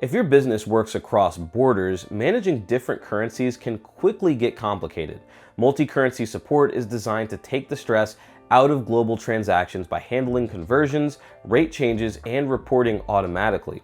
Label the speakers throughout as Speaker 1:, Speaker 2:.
Speaker 1: If your business works across borders, managing different currencies can quickly get complicated. Multi-currency support is designed to take the stress out of global transactions by handling conversions, rate changes, and reporting automatically.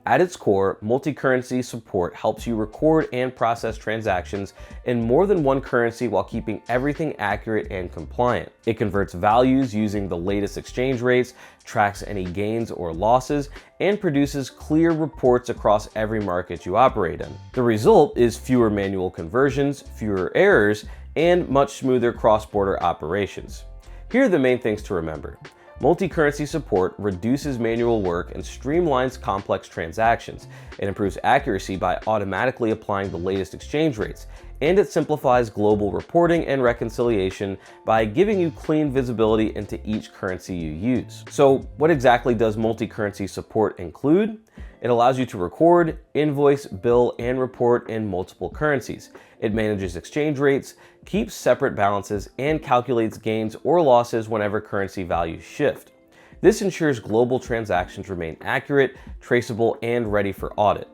Speaker 1: At its core, multi-currency support helps you record and process transactions in more than one currency while keeping everything accurate and compliant. It converts values using the latest exchange rates, tracks any gains or losses, and produces clear reports across every market you operate in. The result is fewer manual conversions, fewer errors, and much smoother cross-border operations. Here are the main things to remember. Multi-currency support reduces manual work and streamlines complex transactions. It improves accuracy by automatically applying the latest exchange rates, and it simplifies global reporting and reconciliation by giving you clean visibility into each currency you use. So, what exactly does multi-currency support include? It allows you to record, invoice, bill, and report in multiple currencies. It manages exchange rates, keeps separate balances, and calculates gains or losses whenever currency values shift. This ensures global transactions remain accurate, traceable, and ready for audit.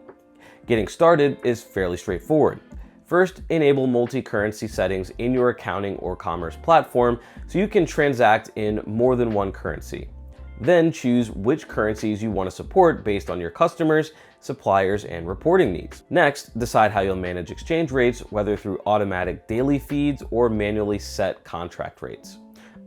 Speaker 1: Getting started is fairly straightforward. First, enable multi-currency settings in your accounting or commerce platform so you can transact in more than one currency. Then choose which currencies you want to support based on your customers, suppliers, and reporting needs. Next, decide how you'll manage exchange rates, whether through automatic daily feeds or manually set contract rates.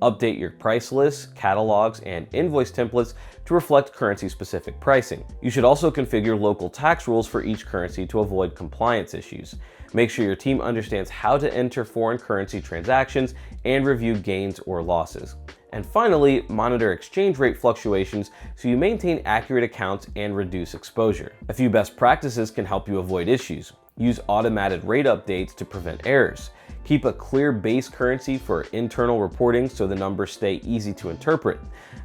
Speaker 1: Update your price lists, catalogs, and invoice templates to reflect currency-specific pricing. You should also configure local tax rules for each currency to avoid compliance issues. Make sure your team understands how to enter foreign currency transactions and review gains or losses. And finally, monitor exchange rate fluctuations so you maintain accurate accounts and reduce exposure. A few best practices can help you avoid issues. Use automated rate updates to prevent errors. Keep a clear base currency for internal reporting so the numbers stay easy to interpret.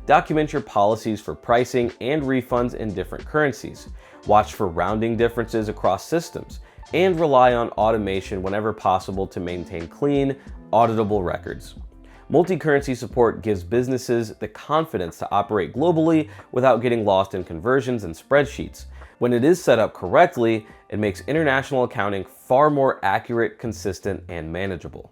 Speaker 1: Document your policies for pricing and refunds in different currencies. Watch for rounding differences across systems. And rely on automation whenever possible to maintain clean, auditable records. Multi-currency support gives businesses the confidence to operate globally without getting lost in conversions and spreadsheets. When it is set up correctly, it makes international accounting far more accurate, consistent, and manageable.